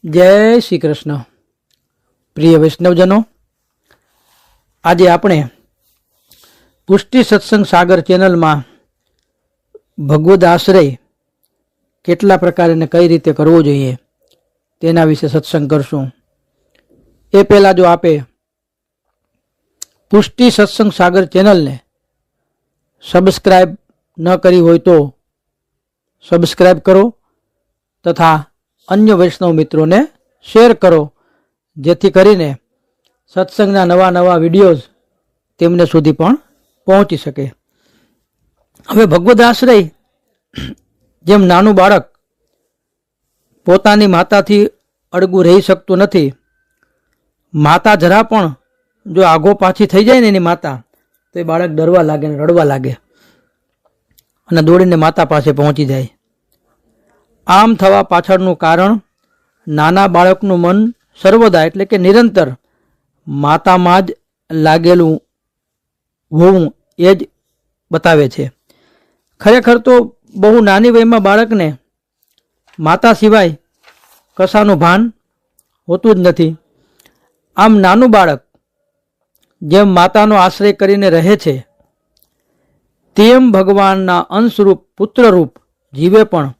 જય શ્રી કૃષ્ણ. પ્રિય વૈષ્ણવજનો, આજે આપણે પુષ્ટિ સત્સંગ સાગર ચેનલમાં ભગવદ આશ્રય કેટલા પ્રકારે અને કઈ રીતે કરવો જોઈએ તેના વિશે સત્સંગ કરશું. એ પહેલાં જો આપે પુષ્ટિ સત્સંગ સાગર ચેનલને સબસ્ક્રાઈબ ન કરી હોય તો સબસ્ક્રાઈબ કરો તથા અન્ય વૈષ્ણવ મિત્રોને શેર કરો, જેથી કરીને સત્સંગના નવા નવા વિડીયોઝ તેમને સુધી પણ પહોંચી શકે. હવે ભગવદ આશ્રય જેમ નાનું બાળક પોતાની માતાથી અડગું રહી શકતું નથી, માતા જરા પણ જો આઘો પાછી થઈ જાય ને એની માતા, તો એ બાળક ડરવા લાગે ને રડવા લાગે અને દોડીને માતા પાસે પહોંચી જાય. આમ થવા પાછળનું કારણ નાના બાળકનું મન સર્વદા એટલે કે નિરંતર માતામાં જ લાગેલું હોવું એ જ બતાવે છે. ખરેખર તો બહુ નાની વયમાં બાળકને માતા સિવાય કશાનું ભાન હોતું જ નથી. આમ નાનું બાળક જેમ માતાનો આશ્રય કરીને રહે છે, તેમ ભગવાનના અંશરૂપ પુત્રરૂપ જીવે પણ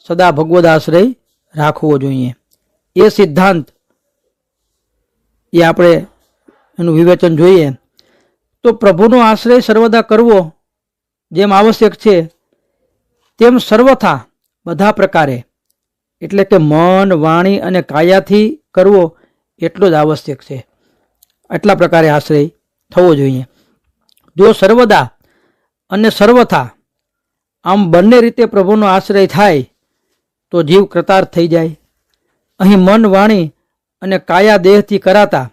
સદા ભગવદ આશ્રય રાખવો જોઈએ. એ સિદ્ધાંત એ આપણે એનું વિવેચન જોઈએ તો પ્રભુનો આશ્રય સર્વદા કરવો જેમ આવશ્યક છે, તેમ સર્વથા બધા પ્રકારે એટલે કે મન, વાણી અને કાયાથી કરવો એટલો જ આવશ્યક છે. આટલા પ્રકારે આશ્રય થવો જોઈએ. જો સર્વદા અને સર્વથા આમ બંને રીતે પ્રભુનો આશ્રય થાય તો જીવ કૃતાર્થ થઈ જાય. અહીં મન, વાણી અને કાયા દેહથી કરાતા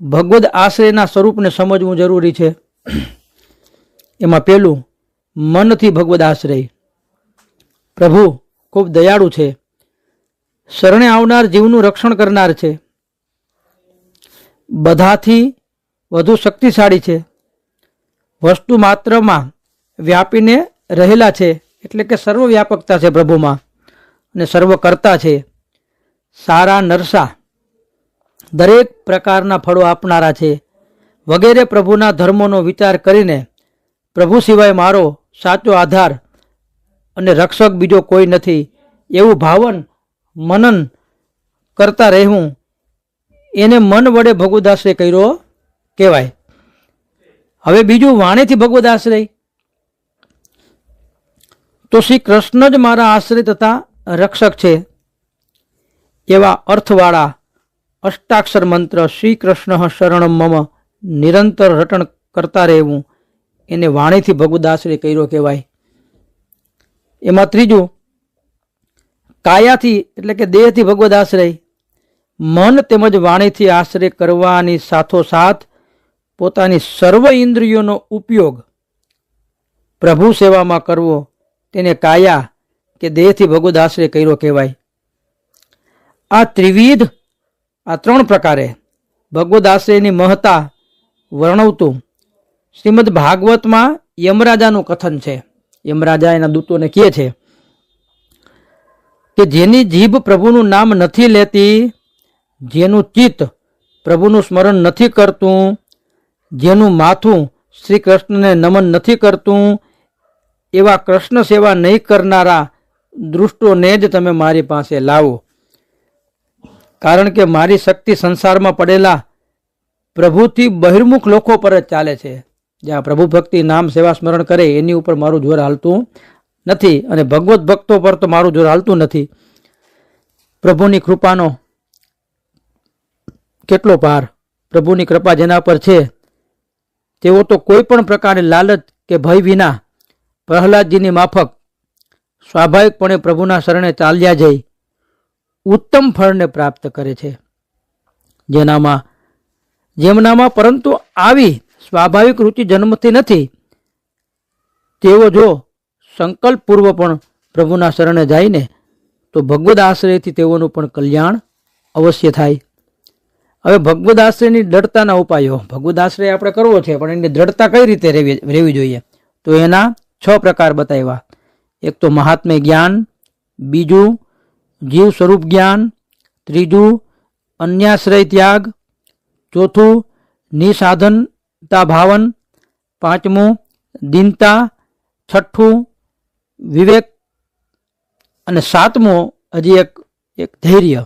ભગવદ આશ્રયના સ્વરૂપને સમજવું જરૂરી છે. એમાં પહેલું મનથી ભગવદ આશ્રય. પ્રભુ ખૂબ દયાળુ છે, શરણે આવનાર જીવનું રક્ષણ કરનાર છે, બધાથી વધુ શક્તિશાળી છે, વસ્તુ માત્રમાં વ્યાપીને રહેલા છે એટલે કે સર્વવ્યાપકતા છે પ્રભુમાં અને સર્વકર્તા છે. સારા નરસા દરેક પ્રકારના ફળો આપનારા છે વગેરે પ્રભુના ધર્મોનો વિચાર કરીને પ્રભુ સિવાય મારો સાચો આધાર અને રક્ષક બીજો કોઈ નથી એવું ભાવન મનન કરતા રહેવું, એને મન વડે ભગવદ આશ્રય કર્યો કહેવાય. હવે બીજું વાણીથી ભગવદ આશ્રય. તો શ્રી કૃષ્ણ જ મારા આશ્રય તથા રક્ષક છે એવા અર્થવાળા અષ્ટાક્ષર મંત્ર શ્રી કૃષ્ણ શરણમ મમ નિરંતર રટણ કરતા રહેવું, એને વાણીથી ભગવદ આશ્રય કર્યો કહેવાય. એમાં ત્રીજું કાયાથી એટલે કે દેહથી ભગવદ આશ્રય. મન તેમજ વાણીથી આશ્રય કરવાની સાથોસાથ પોતાની સર્વ ઇન્દ્રિયોનો ઉપયોગ પ્રભુ સેવામાં કરવો, તેને કાયા કે દેહથી ભગવદ આશ્રય કર્યો કહેવાય. આ ત્રિવિધ આ ત્રણ પ્રકારે ભગવદ આશ્રયની મહત્તા વર્ણવતું શ્રીમદ ભાગવતમાં યમરાજાનું કથન છે. યમરાજા એના દૂતોને કહે છે કે જેની જીભ પ્રભુનું નામ નથી લેતી, જેનું ચિત્ત પ્રભુનું સ્મરણ નથી કરતું, જેનું માથું શ્રી કૃષ્ણને નમન નથી કરતું, એવા કૃષ્ણ સેવા નહીં કરનારા દૃષ્ટોને જ તમે મારી પાસે લાવો. કારણ કે મારી શક્તિ સંસારમાં પડેલા પ્રભુથી બહિર્મુખ લોકો પર જ ચાલે છે. જ્યાં પ્રભુ ભક્તિ, નામ, સેવા, સ્મરણ કરે એની ઉપર મારું જોર હાલતું નથી અને ભગવત ભક્તો પર તો મારું જોર હાલતું નથી. પ્રભુની કૃપાનો કેટલો પાર. પ્રભુની કૃપા જેના પર છે તેઓ તો કોઈ પણ પ્રકારની લાલચ કે ભય વિના પ્રહલાદજીની માફક સ્વાભાવિકપણે પ્રભુના શરણે ચાલ્યા જઈ ઉત્તમ ફળને પ્રાપ્ત કરે છે. જેમનામાં પરંતુ આવી સ્વાભાવિક રુચિ જન્મથી નથી, તેઓ જો સંકલ્પપૂર્વ પણ પ્રભુના શરણે જાય ને તો ભગવદ આશ્રયથી તેઓનું પણ કલ્યાણ અવશ્ય થાય. હવે ભગવદ આશ્રયની દ્રઢતાના ઉપાયો. ભગવદ આશ્રય આપણે કરવો છે પણ એની દ્રઢતા કઈ રીતે રહેવી જોઈએ, તો એના 6 પ્રકાર બતાવ્યા. એક તો મહાત્મ્ય જ્ઞાન, બીજું જીવ સ્વરૂપ જ્ઞાન, ત્રીજું અન્યાશ્રય ત્યાગ, ચોથું નિસાધનતા ભાવન, પાંચમું દીનતા, છઠ્ઠું વિવેક અને સાતમું હજી એક ધૈર્ય.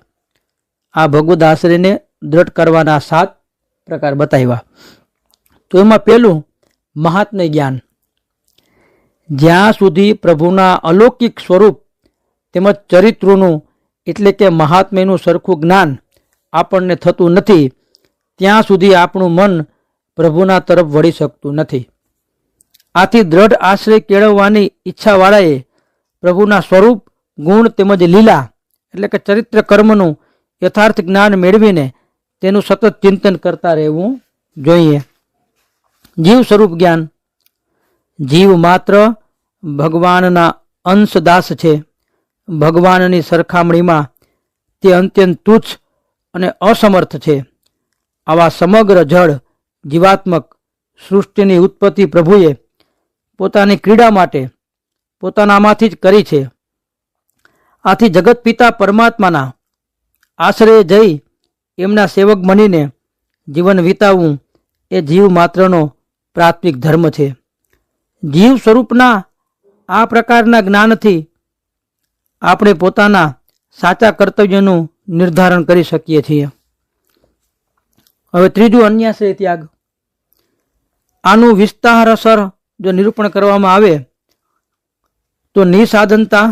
આ ભગવદ આશ્રયને દ્રઢ કરવાના 7 પ્રકાર બતાવ્યા. તો એમાં પહેલું મહાત્મ્ય જ્ઞાન. જ્યાં સુધી પ્રભુના અલૌકિક સ્વરૂપ તેમજ ચરિત્રોનું એટલે કે મહાત્મ્યનું સરખું જ્ઞાન આપણને થતું નથી, ત્યાં સુધી આપણું મન પ્રભુના તરફ વળી શકતું નથી. આથી દ્રઢ આશ્રય કેળવવાની ઈચ્છાવાળાએ પ્રભુના સ્વરૂપ, ગુણ તેમજ લીલા એટલે કે ચરિત્ર કર્મનું યથાર્થ જ્ઞાન મેળવીને તેનું સતત ચિંતન કરતા રહેવું જોઈએ. જીવ સ્વરૂપ જ્ઞાન. જીવ માત્ર ભગવાનના અંશદાસ છે. ભગવાનની સરખામણીમાં તે અત્યંત તુચ્છ અને અસમર્થ છે. આવા સમગ્ર જળ જીવાત્મક સૃષ્ટિની ઉત્પત્તિ પ્રભુએ પોતાની ક્રીડા માટે પોતાનામાંથી જ કરી છે. આથી જગત પિતા પરમાત્માના આશ્રય જઈ એમના સેવક બનીને જીવન વિતાવવું એ જીવ માત્રનો પ્રાથમિક ધર્મ છે. જીવ સ્વરૂપના આ પ્રકારના જ્ઞાનથી આપણે પોતાના સાચા કર્તવ્યનું નિર્ધારણ કરી શકીએ છીએ. હવે ત્રીજું અન્યાશ્રય ત્યાગ. આનું વિસ્તારસર જો નિરૂપણ કરવામાં આવે તો નિસાધનતા,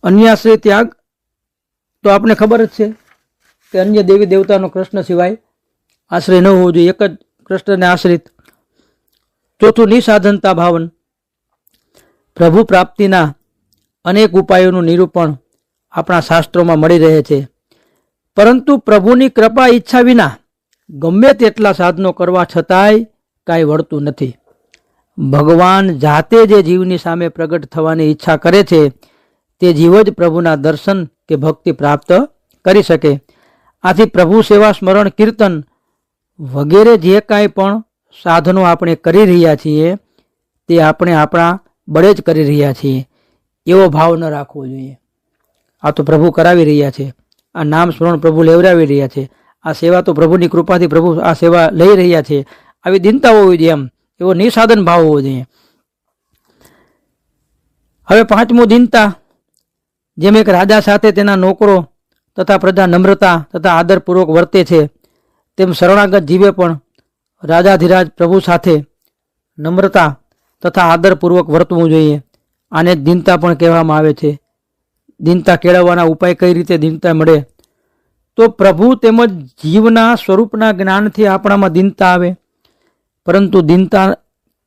અન્યાશ્રય ત્યાગ તો આપણે ખબર જ છે કે અન્ય દેવી દેવતાનો કૃષ્ણ સિવાય આશ્રય ન હોવો જોઈએ, એક જ કૃષ્ણને આશ્રિત. ચોથું નિસાધનતા ભાવન. પ્રભુ પ્રાપ્તિના અનેક ઉપાયોનું નિરૂપણ આપણા શાસ્ત્રોમાં મળી રહે છે, પરંતુ પ્રભુની કૃપા ઈચ્છા વિના ગમે તેટલા સાધનો કરવા છતાંય કાંઈ વળતું નથી. ભગવાન જાતે જે જીવની સામે પ્રગટ થવાની ઈચ્છા કરે છે તે જીવ જ પ્રભુના દર્શન કે ભક્તિ પ્રાપ્ત કરી શકે. આથી પ્રભુ સેવા, સ્મરણ, કીર્તન વગેરે જે કાંઈ પણ સાધનો આપણે કરી રહ્યા છીએ તે આપણે આપણા બળે જ કરી રહ્યા છીએ એવો ભાવ ન રાખવો જોઈએ. આ તો પ્રભુ કરાવી રહ્યા છે, આ નામ સ્મરણ પ્રભુ લેવડાવી રહ્યા છે, આ સેવા તો પ્રભુની કૃપાથી પ્રભુ આ સેવા લઈ રહ્યા છે, આવી દિનતા હોવી જોઈએ, એમ એવો નિસાધન ભાવ હોવો જોઈએ. હવે પાંચમું દિનતા. જેમ એક રાજા સાથે તેના નોકરો તથા પ્રજા નમ્રતા તથા આદરપૂર્વક વર્તે છે, તેમ શરણાગત જીવે પણ રાજાધિરાજ પ્રભુ સાથે નમ્રતા તથા આદરપૂર્વક વર્તવું જોઈએ. આને જ દિનતા પણ કહેવામાં આવે છે. દિનતા કેળવવાના ઉપાય કઈ રીતે દિનતા મળે? તો પ્રભુ તેમજ જીવના સ્વરૂપના જ્ઞાનથી આપણામાં દિનતા આવે. પરંતુ દિનતા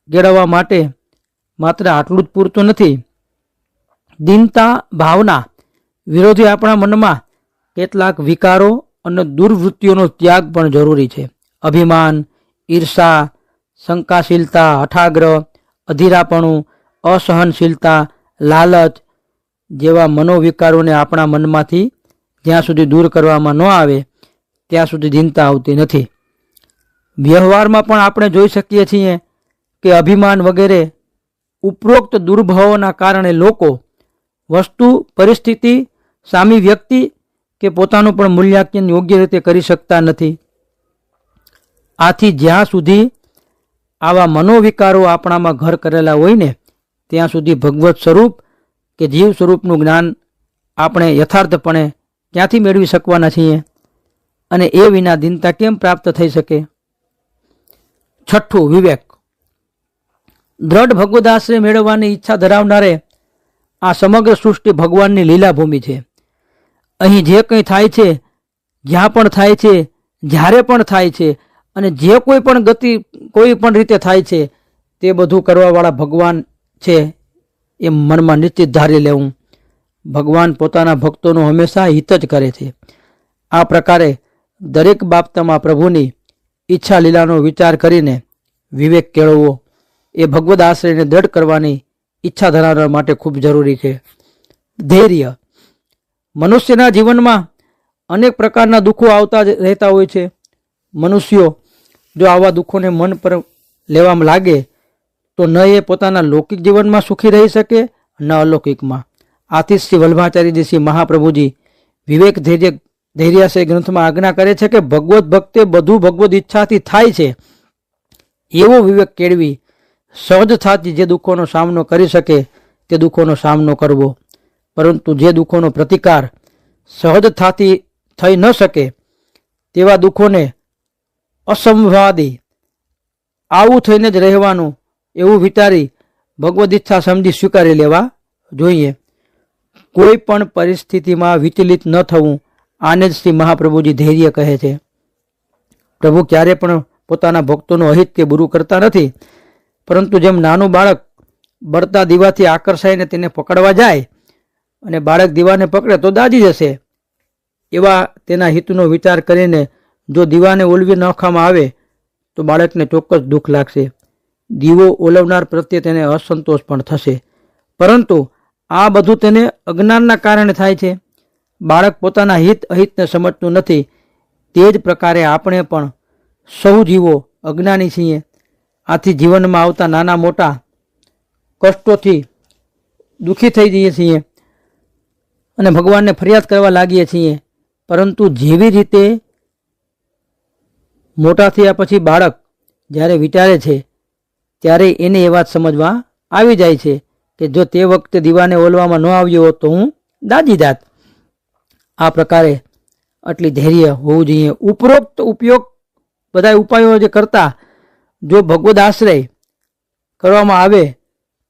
કેળવવા માટે માત્ર આટલું જ પૂરતું નથી. દિનતા ભાવના વિરોધી આપણા મનમાં કેટલાક વિકારો અને દુર્વૃત્તિઓનો ત્યાગ પણ જરૂરી છે. અભિમાન, ઈર્ષા, શંકાશીલતા, હઠાગ્રહ, અધીરાપણું, અસહનશીલતા, લાલચ જેવા મનોવિકારોને આપણા મનમાંથી જ્યાં સુધી દૂર કરવામાં ન આવે ત્યાં સુધી દિનતા આવતી નથી. વ્યવહારમાં પણ આપણે જોઈ શકીએ છીએ કે અભિમાન વગેરે ઉપરોક્ત દુર્ભાવોના કારણે લોકો વસ્તુ, પરિસ્થિતિ, સામી વ્યક્તિ કે પોતાનું પણ મૂલ્યાંકન યોગ્ય રીતે કરી શકતા નથી. આથી જ્યાં સુધી આવા મનોવિકારો આપણામાં ઘર કરેલા હોય ને ત્યાં સુધી ભગવત સ્વરૂપ કે જીવ સ્વરૂપનું જ્ઞાન આપણે યથાર્થપણે ક્યાંથી મેળવી શકવાના છીએ અને એ વિના દિનતા કેમ પ્રાપ્ત થઈ શકે? છઠ્ઠું વિવેક. દ્રઢ ભગવદ આશ્રય મેળવવાની ઈચ્છા ધરાવનારે આ સમગ્ર સૃષ્ટિ ભગવાનની લીલાભૂમિ છે. અહીં જે કંઈ થાય છે, જ્યાં પણ થાય છે, જ્યારે પણ થાય છે અને જે કોઈ પણ ગતિ કોઈ પણ રીતે થાય છે તે બધું કરવાવાળા ભગવાન છે એમ મનમાં નિશ્ચિત ધારી લેવું. ભગવાન પોતાના ભક્તોનું હંમેશા હિત જ કરે છે. આ પ્રકારે દરેક બાબતમાં પ્રભુની ઈચ્છા લીલાનો વિચાર કરીને વિવેક કેળવવો એ ભગવદ આશ્રયને દ્રઢ કરવાની ઈચ્છા ધરાવવા માટે ખૂબ જરૂરી છે. ધૈર્ય. મનુષ્યના જીવનમાં અનેક પ્રકારના દુઃખો આવતા રહેતા હોય છે. મનુષ્યો જો આવા દુઃખોને મન પર લેવામાં લાગે તો ન એ પોતાના લૌકિક જીવનમાં સુખી રહી શકે ન અલૌકિકમાં. આથી શ્રી વલ્લભાચાર્યજી શ્રી મહાપ્રભુજી વિવેક ધૈર્યાશ્રય ગ્રંથમાં આજ્ઞા કરે છે કે ભગવત ભક્તે બધું ભગવદ ઈચ્છાથી થાય છે એવો વિવેક કેળવી સહજતાથી જે દુઃખોનો સામનો કરી શકે તે દુઃખોનો સામનો કરવો, પરંતુ જે દુઃખોનો પ્રતિકાર સહજતાથી થઈ ન શકે તેવા દુઃખોને અસંવાદી આવું થઈને જ રહેવાનું એવું વિચારી ભગવદ ઈચ્છા સમજી સ્વીકારી લેવા જોઈએ. કોઈ પણ પરિસ્થિતિમાં વિચલિત ન થવું, આને જ શ્રી મહાપ્રભુજી ધૈર્ય કહે છે. પ્રભુ ક્યારે પણ પોતાના ભક્તોનું અહિત કે બુરું કરતા નથી, પરંતુ જેમ નાનું બાળક બળતા દીવાથી આકર્ષાઈને તેને પકડવા જાય અને બાળક દીવાને પકડે તો દાજી જશે, એવા તેના હિતનો વિચાર કરીને જો દીવાને ઓલવી નાખવામાં આવે તો બાળકને ચોક્કસ દુઃખ લાગશે. દીવો ઓલવનાર પ્રત્યે તેને અસંતોષ પણ થશે, પરંતુ આ બધું તેને અજ્ઞાનના કારણે થાય છે. બાળક પોતાના હિત અહિતને સમજતું નથી. તે જ પ્રકારે આપણે પણ સૌ જીવો અજ્ઞાની છીએ. આથી જીવનમાં આવતા નાના મોટા કષ્ટોથી દુઃખી થઈ જઈએ છીએ અને ભગવાનને ફરિયાદ કરવા લાગીએ છીએ. પરંતુ જેવી રીતે મોટા થયા પછી બાળક જ્યારે વિચારે છે ત્યારે એને એ વાત સમજવા આવી જાય છે કે જો તે વખતે દીવાને ઓલવામાં ન આવ્યો હોત તો હું દાજી જાત. આ પ્રકારે આટલી ધૈર્ય હોવું જોઈએ. ઉપરોક્ત ઉપયોગ બધા ઉપાયો જે કરતા જો ભગવદ આશ્રય કરવામાં આવે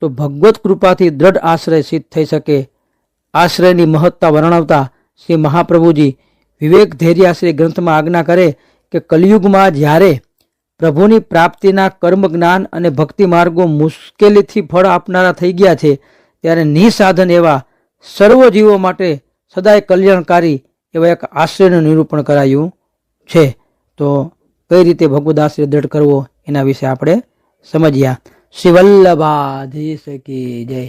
તો ભગવત કૃપાથી દ્રઢ આશ્રય સિદ્ધ થઈ શકે. આશ્રયની મહત્તા વર્ણવતા શ્રી મહાપ્રભુજી વિવેક ધૈર્યાશ્રય ગ્રંથમાં આજ્ઞા કરે કે કલિયુગમાં જ્યારે પ્રભુની પ્રાપ્તિના કર્મ જ્ઞાન અને ભક્તિ માર્ગો મુશ્કેલીથી ફળ આપનારા થઈ ગયા છે, ત્યારે નિસાધન એવા સર્વ જીવો માટે સદાય કલ્યાણકારી એવા એક આશ્રયનું નિરૂપણ કરાયું છે. તો કઈ રીતે ભગવદ આશ્રય દ્રઢ કરવો એના વિશે આપણે સમજ્યા. શ્રી વલ્લભાધીશ કી જય.